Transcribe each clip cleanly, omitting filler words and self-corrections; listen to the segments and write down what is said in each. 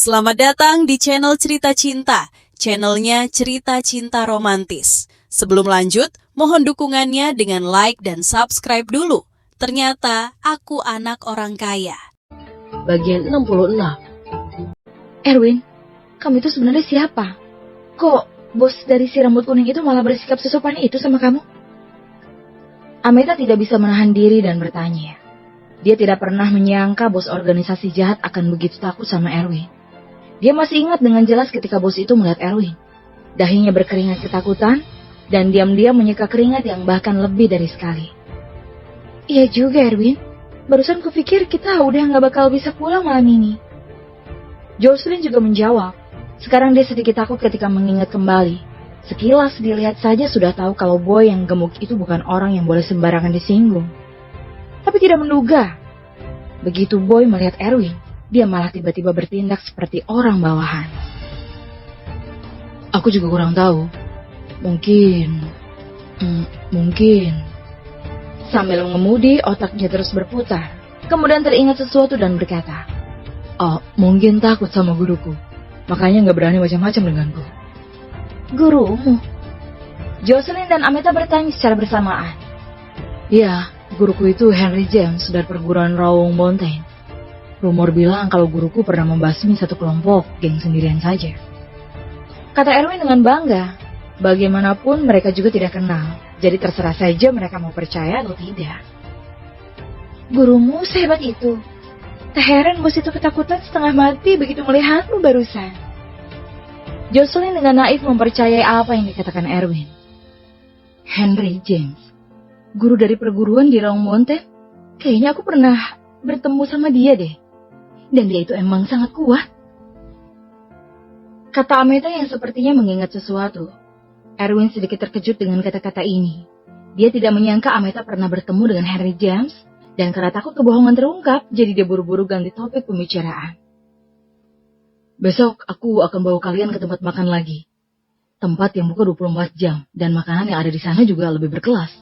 Selamat datang di channel Cerita Cinta, channelnya Cerita Cinta Romantis. Sebelum lanjut, mohon dukungannya dengan like dan subscribe dulu. Ternyata aku anak orang kaya. Bagian 66. Erwin, kamu itu sebenarnya siapa? Kok bos dari si rambut kuning itu malah bersikap sesopan itu sama kamu? Ameta tidak bisa menahan diri dan bertanya. Dia tidak pernah menyangka bos organisasi jahat akan begitu takut sama Erwin. Dia masih ingat dengan jelas ketika bos itu melihat Erwin. Dahinya berkeringat ketakutan dan diam-diam menyeka keringat yang bahkan lebih dari sekali. Iya juga Erwin, barusan kupikir kita udah gak bakal bisa pulang malam ini. Jocelyn juga menjawab. Sekarang dia sedikit takut ketika mengingat kembali. Sekilas dilihat saja sudah tahu kalau boy yang gemuk itu bukan orang yang boleh sembarangan disinggung. Tapi tidak menduga, begitu boy melihat Erwin, dia malah tiba-tiba bertindak seperti orang bawahan. Aku juga kurang tahu. Mungkin. Sambil mengemudi, otaknya terus berputar. Kemudian teringat sesuatu dan berkata, "Oh, mungkin takut sama guruku. Makanya gak berani macam-macam denganku." Gurumu? Jocelyn dan Ameta bertanya secara bersamaan. Iya, guruku itu Henry James dari perguruan Rawong Mountain. Rumor bilang kalau guruku pernah membasmi satu kelompok geng sendirian saja. Kata Erwin dengan bangga. Bagaimanapun mereka juga tidak kenal. Jadi terserah saja mereka mau percaya atau tidak. Gurumu sehebat itu. Tak heran bos itu ketakutan setengah mati begitu melihatmu barusan. Jocelyn dengan naif mempercayai apa yang dikatakan Erwin. Henry James, guru dari perguruan di Rawong Mountain? Kayaknya aku pernah bertemu sama dia deh. Dan dia itu emang sangat kuat. Kata Ameta yang sepertinya mengingat sesuatu. Erwin sedikit terkejut dengan kata-kata ini. Dia tidak menyangka Ameta pernah bertemu dengan Henry James, dan karena takut kebohongan terungkap, jadi dia buru-buru ganti topik pembicaraan. Besok aku akan bawa kalian ke tempat makan lagi. Tempat yang buka 24 jam, dan makanan yang ada di sana juga lebih berkelas.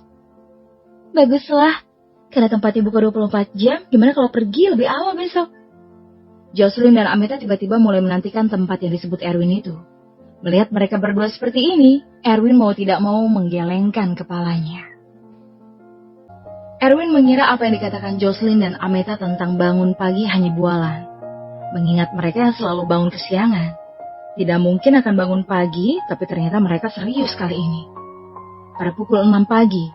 Baguslah, karena tempatnya buka 24 jam, gimana kalau pergi lebih awal besok? Jocelyn dan Ameta tiba-tiba mulai menantikan tempat yang disebut Erwin itu. Melihat mereka berdua seperti ini, Erwin mau tidak mau menggelengkan kepalanya. Erwin mengira apa yang dikatakan Jocelyn dan Ameta tentang bangun pagi hanya bualan. Mengingat mereka yang selalu bangun kesiangan. Tidak mungkin akan bangun pagi, tapi ternyata mereka serius kali ini. Pada pukul 6 pagi,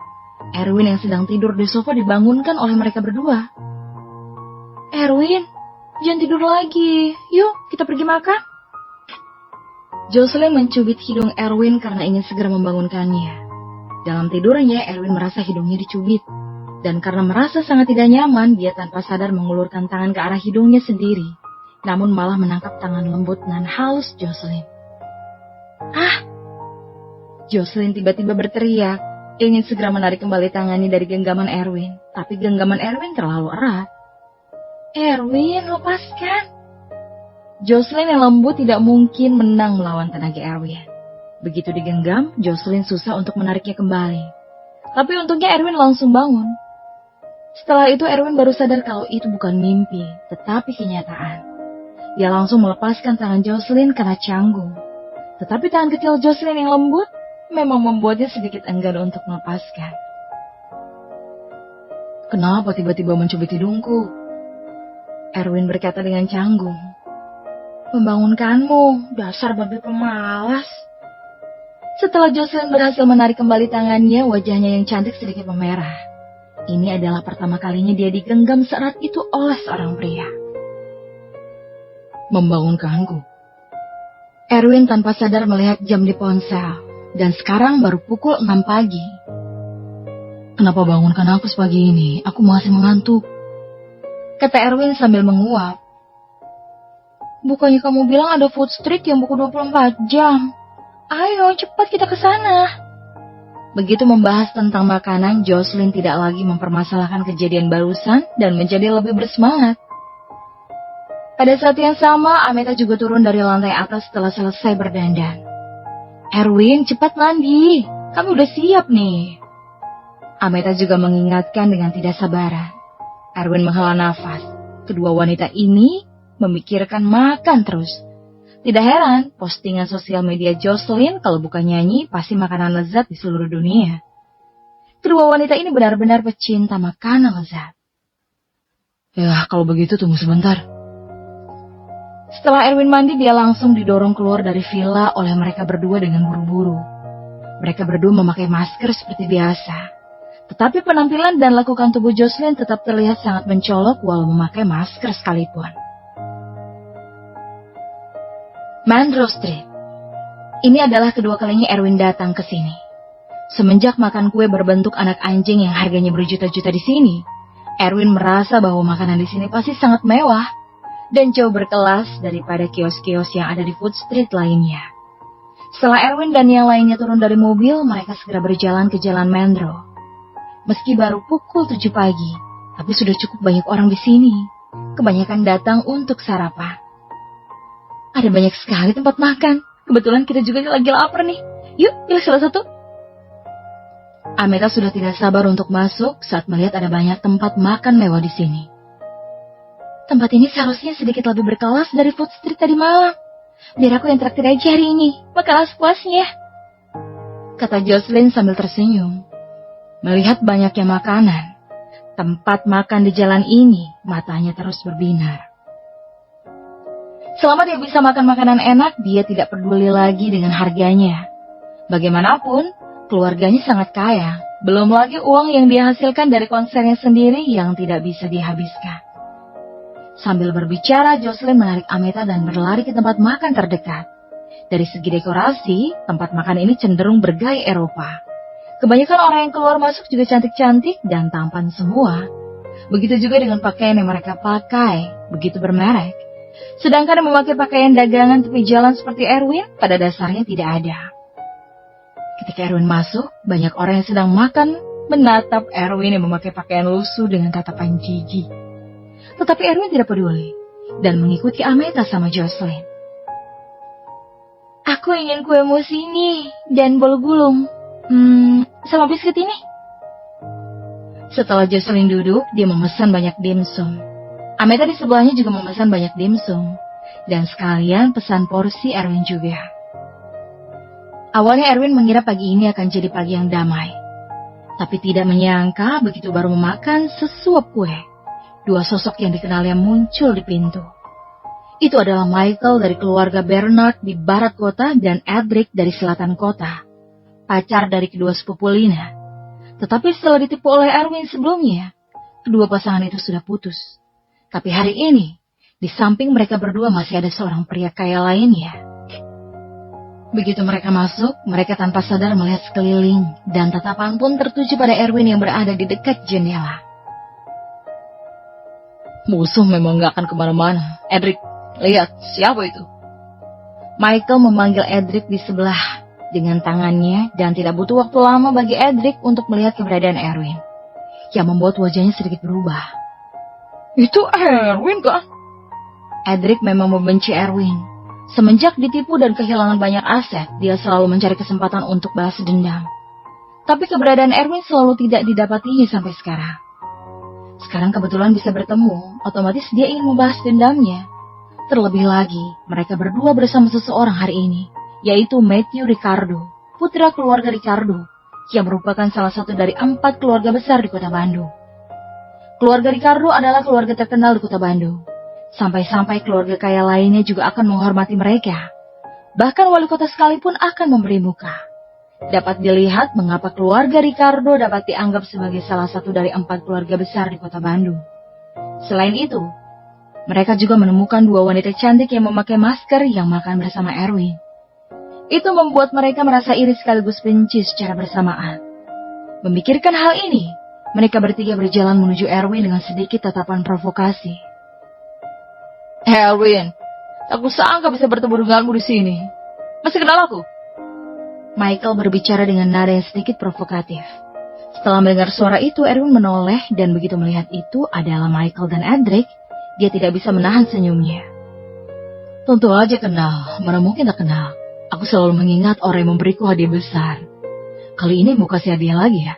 Erwin yang sedang tidur di sofa dibangunkan oleh mereka berdua. Erwin, jangan tidur lagi. Yuk, kita pergi makan. Jocelyn mencubit hidung Erwin karena ingin segera membangunkannya. Dalam tidurnya, Erwin merasa hidungnya dicubit. Dan karena merasa sangat tidak nyaman, dia tanpa sadar mengulurkan tangan ke arah hidungnya sendiri. Namun malah menangkap tangan lembut dan halus Jocelyn. Ah! Jocelyn tiba-tiba berteriak, ingin segera menarik kembali tangannya dari genggaman Erwin. Tapi genggaman Erwin terlalu erat. Erwin, lepaskan! Jocelyn yang lembut tidak mungkin menang melawan tenaga Erwin. Begitu digenggam, Jocelyn susah untuk menariknya kembali. Tapi untungnya Erwin langsung bangun. Setelah itu Erwin baru sadar kalau itu bukan mimpi, tetapi kenyataan. Dia langsung melepaskan tangan Jocelyn karena canggung. Tetapi tangan kecil Jocelyn yang lembut memang membuatnya sedikit enggan untuk melepaskan. Kenapa tiba-tiba mencubit hidungku? Erwin berkata dengan canggung. Membangunkanmu, dasar babi pemalas. Setelah Jocelyn berhasil menarik kembali tangannya, wajahnya yang cantik sedikit memerah. Ini adalah pertama kalinya dia digenggam seerat itu oleh seorang pria. Membangunkanku. Erwin tanpa sadar melihat jam di ponsel, dan sekarang baru pukul 6 pagi. Kenapa bangunkan aku sepagi ini? Aku masih mengantuk. Kata Erwin sambil menguap. Bukannya kamu bilang ada food street yang buka 24 jam? Ayo, cepat kita ke sana. Begitu membahas tentang makanan, Jocelyn tidak lagi mempermasalahkan kejadian barusan dan menjadi lebih bersemangat. Pada saat yang sama, Ameta juga turun dari lantai atas setelah selesai berdandan. Erwin, cepat mandi. Kami udah siap nih. Ameta juga mengingatkan dengan tidak sabaran. Erwin menghela nafas. Kedua wanita ini memikirkan makan terus. Tidak heran, postingan sosial media Jocelyn kalau bukan nyanyi pasti makanan lezat di seluruh dunia. Kedua wanita ini benar-benar pecinta makanan lezat. Ya, kalau begitu tunggu sebentar. Setelah Erwin mandi, dia langsung didorong keluar dari villa oleh mereka berdua dengan buru-buru. Mereka berdua memakai masker seperti biasa. Tetapi penampilan dan lakukan tubuh Jocelyn tetap terlihat sangat mencolok walau memakai masker sekalipun. Monroe Street. Ini adalah kedua kalinya Erwin datang ke sini. Semenjak makan kue berbentuk anak anjing yang harganya berjuta-juta di sini, Erwin merasa bahwa makanan di sini pasti sangat mewah dan jauh berkelas daripada kios-kios yang ada di Food Street lainnya. Setelah Erwin dan yang lainnya turun dari mobil, mereka segera berjalan ke Jalan Monroe. Meski baru pukul 7 pagi, tapi sudah cukup banyak orang di sini. Kebanyakan datang untuk sarapan. Ada banyak sekali tempat makan. Kebetulan kita juga lagi lapar nih. Yuk, pilih salah satu. Ameta sudah tidak sabar untuk masuk saat melihat ada banyak tempat makan mewah di sini. Tempat ini seharusnya sedikit lebih berkelas dari Food Street tadi malam. Biar aku yang traktir aja hari ini, makanlah sepuasnya, kata Jocelyn sambil tersenyum. Melihat banyaknya makanan, tempat makan di jalan ini, matanya terus berbinar. Selama dia bisa makan makanan enak, dia tidak peduli lagi dengan harganya. Bagaimanapun, keluarganya sangat kaya, belum lagi uang yang dia hasilkan dari konsernya sendiri yang tidak bisa dihabiskan. Sambil berbicara, Jocelyn menarik Ameta dan berlari ke tempat makan terdekat. Dari segi dekorasi, tempat makan ini cenderung bergaya Eropa. Kebanyakan orang yang keluar masuk juga cantik-cantik dan tampan semua. Begitu juga dengan pakaian yang mereka pakai, begitu bermerek. Sedangkan yang memakai pakaian dagangan tepi jalan seperti Erwin, pada dasarnya tidak ada. Ketika Erwin masuk, banyak orang yang sedang makan menatap Erwin yang memakai pakaian lusuh dengan tatapan jijik. Tetapi Erwin tidak peduli dan mengikuti Ameta sama Jocelyn. Aku ingin kue mus ini dan bolu gulung. Sama biskuit ini. Setelah Jocelyn duduk, dia memesan banyak dimsum. Ameta di sebelahnya juga memesan banyak dimsum. Dan sekalian pesan porsi Erwin juga. Awalnya Erwin mengira pagi ini akan jadi pagi yang damai. Tapi tidak menyangka begitu baru memakan sesuap kue, dua sosok yang dikenalnya muncul di pintu. Itu adalah Michael dari keluarga Bernard di barat kota dan Edric dari selatan kota, pacar dari kedua sepupu Lina. Tetapi setelah ditipu oleh Erwin sebelumnya, kedua pasangan itu sudah putus. Tapi hari ini, di samping mereka berdua masih ada seorang pria kaya lainnya. Begitu mereka masuk, mereka tanpa sadar melihat sekeliling dan tatapan pun tertuju pada Erwin yang berada di dekat jendela. Musuh memang gak akan kemana-mana. Edric, lihat, siapa itu? Michael memanggil Edric di sebelah dengan tangannya dan tidak butuh waktu lama bagi Edric untuk melihat keberadaan Erwin, yang membuat wajahnya sedikit berubah. Itu Erwin kah? Edric memang membenci Erwin. Semenjak ditipu dan kehilangan banyak aset, dia selalu mencari kesempatan untuk balas dendam. Tapi keberadaan Erwin selalu tidak didapatinya sampai sekarang. Sekarang kebetulan bisa bertemu, otomatis dia ingin membalas dendamnya. Terlebih lagi, mereka berdua bersama seseorang hari ini, yaitu Matthew Ricardo, putra keluarga Ricardo, yang merupakan salah satu dari 4 keluarga besar di kota Bandung. Keluarga Ricardo adalah keluarga terkenal di kota Bandung. Sampai-sampai keluarga kaya lainnya juga akan menghormati mereka. Bahkan wali kota sekalipun akan memberi muka. Dapat dilihat mengapa keluarga Ricardo dapat dianggap sebagai salah satu dari 4 keluarga besar di kota Bandung. Selain itu, mereka juga menemukan 2 wanita cantik yang memakai masker yang makan bersama Erwin. Itu membuat mereka merasa iri sekaligus benci secara bersamaan. Memikirkan hal ini, mereka bertiga berjalan menuju Erwin dengan sedikit tatapan provokasi. Erwin, aku sangka bisa bertemu denganmu di sini. Masih kenal aku? Michael berbicara dengan nada yang sedikit provokatif. Setelah mendengar suara itu, Erwin menoleh dan begitu melihat itu adalah Michael dan Edric, dia tidak bisa menahan senyumnya. Tentu aja kenal, mana mungkin tak kenal. Aku selalu mengingat orang yang memberiku hadiah besar. Kali ini mau kasih hadiah lagi ya.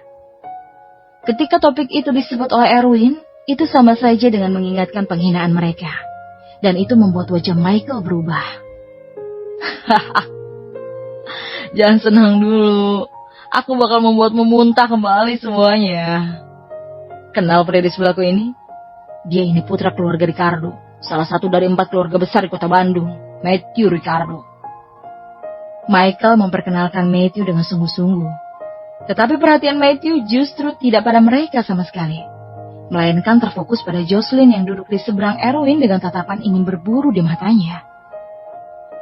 Ketika topik itu disebut oleh Erwin, itu sama saja dengan mengingatkan penghinaan mereka. dan itu membuat wajah Michael berubah. Jangan senang dulu. Aku bakal membuatmu muntah kembali semuanya. Kenal pria di sebelahku ini? Dia ini putra keluarga Ricardo, salah satu dari 4 keluarga besar di kota Bandung, Matthew Ricardo. Michael memperkenalkan Matthew dengan sungguh-sungguh. Tetapi perhatian Matthew justru tidak pada mereka sama sekali, melainkan terfokus pada Jocelyn yang duduk di seberang Erwin dengan tatapan ingin berburu di matanya.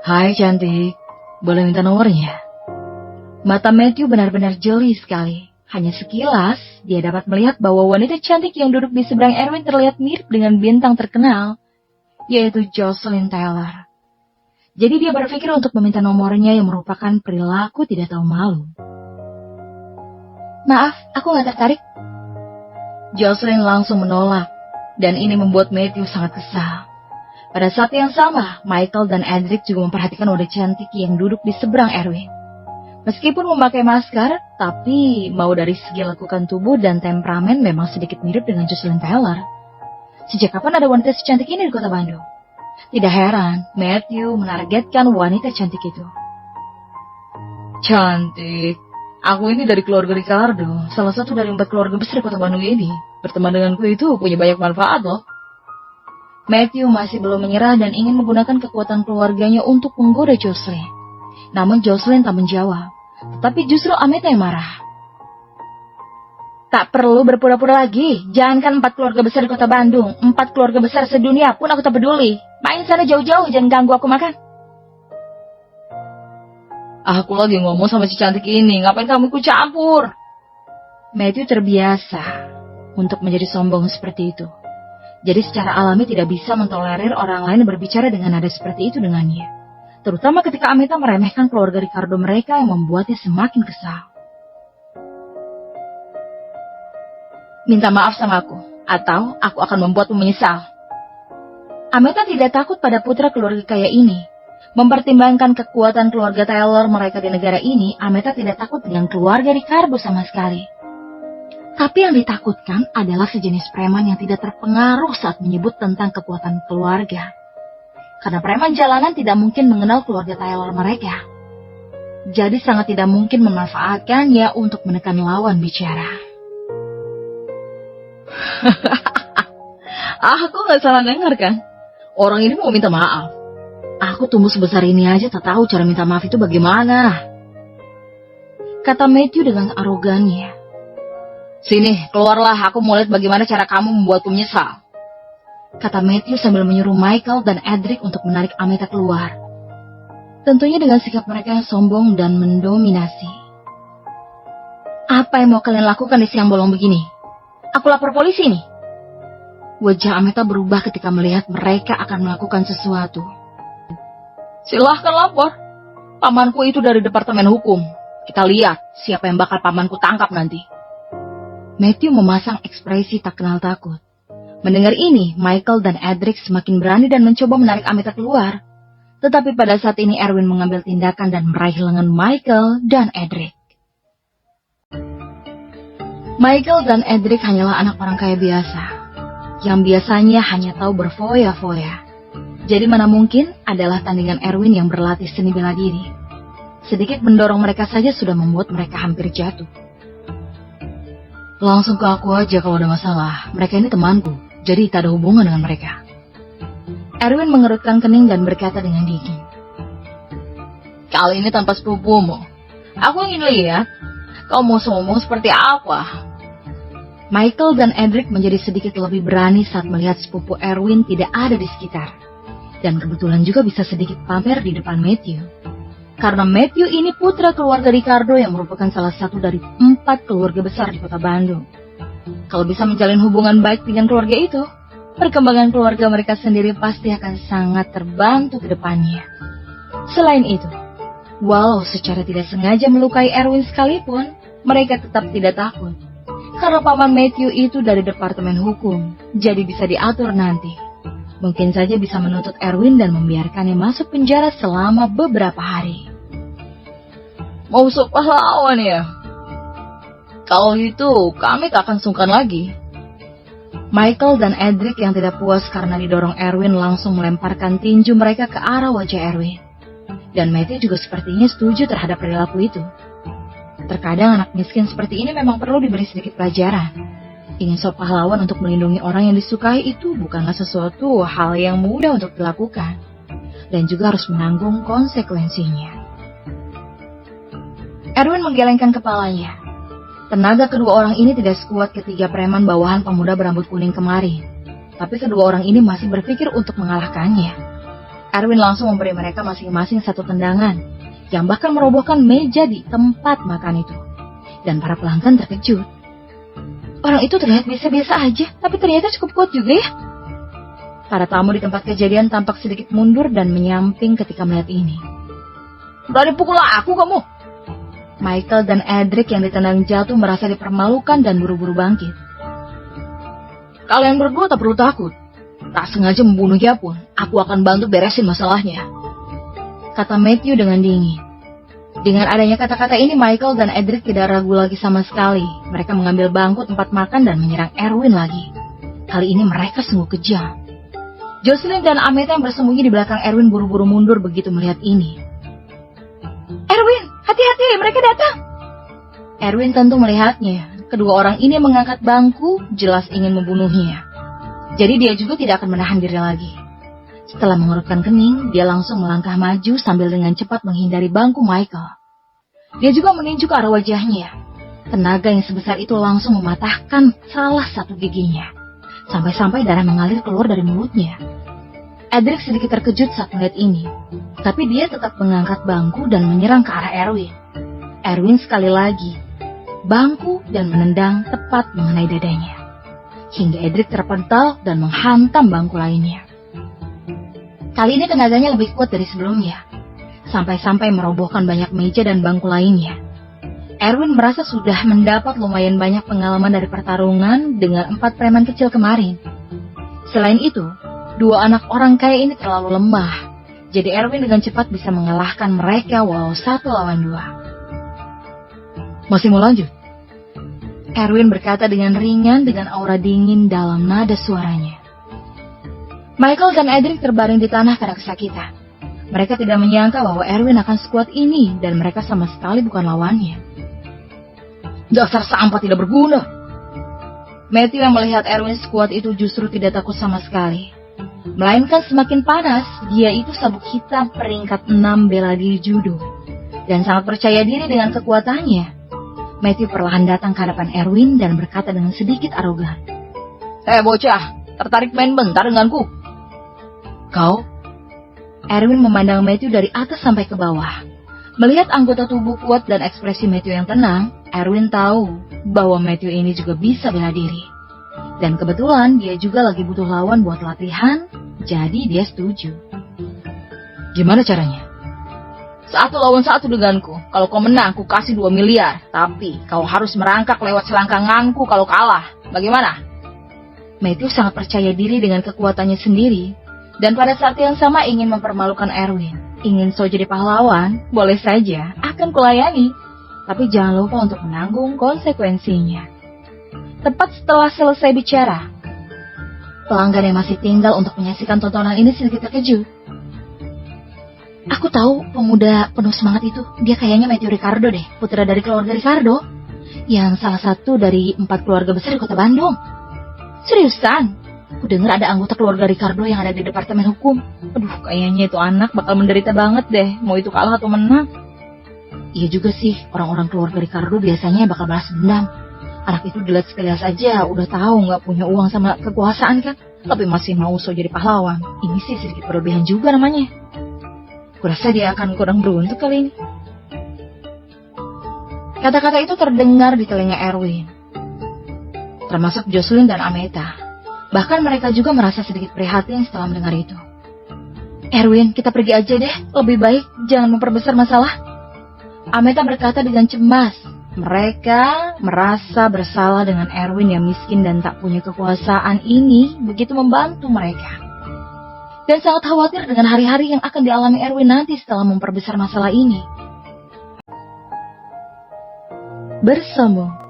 Hai cantik, boleh minta nomornya? Mata Matthew benar-benar jeli sekali. Hanya sekilas, dia dapat melihat bahwa wanita cantik yang duduk di seberang Erwin terlihat mirip dengan bintang terkenal, yaitu Jocelyn Taylor. Jadi dia berpikir untuk meminta nomornya yang merupakan perilaku tidak tahu malu. Maaf, aku gak tertarik. Jocelyn langsung menolak, dan ini membuat Matthew sangat kesal. Pada saat yang sama, Michael dan Edric juga memperhatikan wanita cantik yang duduk di seberang Erwin. Meskipun memakai masker, tapi mau dari segi lekukan tubuh dan temperamen memang sedikit mirip dengan Jocelyn Taylor. Sejak kapan ada wanita secantik ini di kota Bandung? Tidak heran, Matthew menargetkan wanita cantik itu. Cantik, aku ini dari keluarga Ricardo, salah satu dari 4 keluarga besar di kota Bandung ini. Berteman denganku itu punya banyak manfaat loh. Matthew masih belum menyerah dan ingin menggunakan kekuatan keluarganya untuk menggoda Jocelyn. Namun Jocelyn tak menjawab. Tetapi justru Ameta yang marah. Tak perlu berpura-pura lagi. Jangankan 4 keluarga besar di kota Bandung, 4 keluarga besar sedunia pun aku tak peduli. Main sana jauh-jauh, jangan ganggu aku makan. Aku lagi ngomong sama si cantik ini, ngapain kamu ikut campur? Matthew terbiasa untuk menjadi sombong seperti itu. Jadi secara alami tidak bisa mentolerir orang lain berbicara dengan nada seperti itu dengannya. Terutama ketika Ameta meremehkan keluarga Ricardo mereka yang membuatnya semakin kesal. Minta maaf sama aku, atau aku akan membuatmu menyesal. Ameta tidak takut pada putra keluarga kaya ini. Mempertimbangkan kekuatan keluarga Taylor mereka di negara ini, Ameta tidak takut dengan keluarga Ricardo sama sekali. Tapi yang ditakutkan adalah sejenis preman yang tidak terpengaruh saat menyebut tentang kekuatan keluarga. Karena preman jalanan tidak mungkin mengenal keluarga Taylor mereka. Jadi sangat tidak mungkin memanfaatkannya untuk menekan lawan bicara. Aku gak salah dengar kan? Orang ini mau minta maaf. Aku tumbuh sebesar ini aja tak tahu cara minta maaf itu bagaimana. Kata Matthew dengan arogannya. Sini, keluarlah, aku mau lihat bagaimana cara kamu membuatku menyesal. Kata Matthew sambil menyuruh Michael dan Edric untuk menarik Ameta keluar. Tentunya dengan sikap mereka yang sombong dan mendominasi. Apa yang mau kalian lakukan di siang bolong begini? Aku lapor polisi nih. Wajah Ameta berubah ketika melihat mereka akan melakukan sesuatu. Silahkan lapor. Pamanku itu dari Departemen Hukum. Kita lihat siapa yang bakal pamanku tangkap nanti. Matthew memasang ekspresi tak kenal takut. Mendengar ini, Michael dan Edric semakin berani dan mencoba menarik Ameta keluar. Tetapi pada saat ini Erwin mengambil tindakan dan meraih lengan Michael dan Edric. Michael dan Edric hanyalah anak orang kaya biasa, yang biasanya hanya tahu berfoya-foya. Jadi mana mungkin adalah tandingan Erwin yang berlatih seni bela diri. Sedikit mendorong mereka saja sudah membuat mereka hampir jatuh. Langsung ke aku aja kalau ada masalah, mereka ini temanku. Jadi tak ada hubungan dengan mereka. Erwin mengerutkan kening dan berkata dengan dingin. Kali ini tanpa sepupumu. Aku ingin lihat kau mau sombong seperti apa. Michael dan Edric menjadi sedikit lebih berani saat melihat sepupu Erwin tidak ada di sekitar. Dan kebetulan juga bisa sedikit pamer di depan Matthew. Karena Matthew ini putra keluarga Ricardo yang merupakan salah satu dari 4 keluarga besar di kota Bandung. Kalau bisa menjalin hubungan baik dengan keluarga itu, perkembangan keluarga mereka sendiri pasti akan sangat terbantu ke depannya. Selain itu, walau secara tidak sengaja melukai Erwin sekalipun, mereka tetap tidak takut. Karena paman Matthew itu dari Departemen Hukum, jadi bisa diatur nanti. Mungkin saja bisa menuntut Erwin dan membiarkannya masuk penjara selama beberapa hari. Mau sok pahlawan ya? Kalau itu, kami tak akan sungkan lagi. Michael dan Edric yang tidak puas karena didorong Erwin langsung melemparkan tinju mereka ke arah wajah Erwin. Dan Matthew juga sepertinya setuju terhadap perilaku itu. Terkadang anak miskin seperti ini memang perlu diberi sedikit pelajaran. Ingin sok pahlawan untuk melindungi orang yang disukai itu bukanlah sesuatu hal yang mudah untuk dilakukan. Dan juga harus menanggung konsekuensinya. Erwin menggelengkan kepalanya. Tenaga kedua orang ini tidak sekuat ketiga preman bawahan pemuda berambut kuning kemarin. Tapi kedua orang ini masih berpikir untuk mengalahkannya. Erwin langsung memberi mereka masing-masing satu tendangan, yang bahkan merobohkan meja di tempat makan itu. Dan para pelanggan terkejut. Orang itu terlihat biasa-biasa aja, tapi ternyata cukup kuat juga ya. Para tamu di tempat kejadian tampak sedikit mundur dan menyamping ketika melihat ini. Berani pukul aku kamu! Michael dan Edric yang ditendang jatuh merasa dipermalukan dan buru-buru bangkit. Kalian berdua tak perlu takut. Tak sengaja membunuhnya pun, aku akan bantu beresin masalahnya, kata Matthew dengan dingin. Dengan adanya kata-kata ini, Michael dan Edric tidak ragu lagi sama sekali. Mereka mengambil bangku tempat makan dan menyerang Erwin lagi. Kali ini mereka sungguh kejam. Jocelyn dan Ameta yang bersembunyi di belakang Erwin buru-buru mundur begitu melihat ini. Erwin, hati-hati, mereka datang. Erwin tentu melihatnya. Kedua orang ini mengangkat bangku, jelas ingin membunuhnya. Jadi dia juga tidak akan menahan diri lagi. Setelah mengerutkan kening, dia langsung melangkah maju sambil dengan cepat menghindari bangku Michael. Dia juga meninju ke arah wajahnya. Tenaga yang sebesar itu langsung mematahkan salah satu giginya. Sampai-sampai darah mengalir keluar dari mulutnya. Edric sedikit terkejut saat melihat ini. Tapi dia tetap mengangkat bangku dan menyerang ke arah Erwin. Erwin sekali lagi, bangku dan menendang tepat mengenai dadanya. Hingga Edric terpental dan menghantam bangku lainnya. Kali ini tenaganya lebih kuat dari sebelumnya. Sampai-sampai merobohkan banyak meja dan bangku lainnya. Erwin merasa sudah mendapat lumayan banyak pengalaman dari pertarungan dengan 4 preman kecil kemarin. Selain itu, 2 anak orang kaya ini terlalu lemah. Jadi Erwin dengan cepat bisa mengalahkan mereka walau 1 lawan 2. Masih mau lanjut? Erwin berkata dengan ringan dengan aura dingin dalam nada suaranya. Michael dan Edric terbaring di tanah karena kesakitan. Mereka tidak menyangka bahwa Erwin akan sekuat ini dan mereka sama sekali bukan lawannya. Dasar sampah tidak berguna. Matthew yang melihat Erwin sekuat itu justru tidak takut sama sekali. Melainkan semakin panas, dia itu sabuk hitam peringkat 6 bela diri judo. Dan sangat percaya diri dengan kekuatannya. Matthew perlahan datang ke hadapan Erwin dan berkata dengan sedikit arogan. Bocah, tertarik main bentar denganku? Kau? Erwin memandang Matthew dari atas sampai ke bawah. Melihat anggota tubuh kuat dan ekspresi Matthew yang tenang, Erwin tahu bahwa Matthew ini juga bisa bela diri. Dan kebetulan dia juga lagi butuh lawan buat latihan, jadi dia setuju. Gimana caranya? 1 lawan 1 denganku. Kalau kau menang, ku kasih 2 miliar. Tapi kau harus merangkak lewat selangkanganku kalau kalah. Bagaimana? Matthew sangat percaya diri dengan kekuatannya sendiri. Dan pada saat yang sama ingin mempermalukan Erwin. Ingin so jadi pahlawan, boleh saja, akan kulayani. Tapi jangan lupa untuk menanggung konsekuensinya. Tepat setelah selesai bicara, pelanggan yang masih tinggal untuk menyaksikan tontonan ini sedikit terkejut. Aku tahu pemuda penuh semangat itu. Dia kayaknya Matthew Ricardo deh, putra dari keluarga Ricardo, yang salah satu dari 4 keluarga besar di kota Bandung. Seriusan? Aku dengar ada anggota keluarga Ricardo yang ada di departemen hukum. Aduh, kayaknya itu anak bakal menderita banget deh, mau itu kalah atau menang. Iya juga sih, orang-orang keluarga Ricardo biasanya bakal balas dendam. Anak itu dilihat sekilas aja udah tahu nggak punya uang sama kekuasaan kan, tapi masih mau so jadi pahlawan. Ini sih sedikit berlebihan juga namanya. Kurasa dia akan kurang beruntung kali ini. Kata-kata itu terdengar di telinga Erwin, termasuk Jocelyn dan Ameta. Bahkan mereka juga merasa sedikit prihatin setelah mendengar itu. Erwin, kita pergi aja deh. Lebih baik jangan memperbesar masalah. Ameta berkata dengan cemas. Mereka merasa bersalah dengan Erwin yang miskin dan tak punya kekuasaan ini begitu membantu mereka. Dan sangat khawatir dengan hari-hari yang akan dialami Erwin nanti setelah memperbesar masalah ini. Bersambung.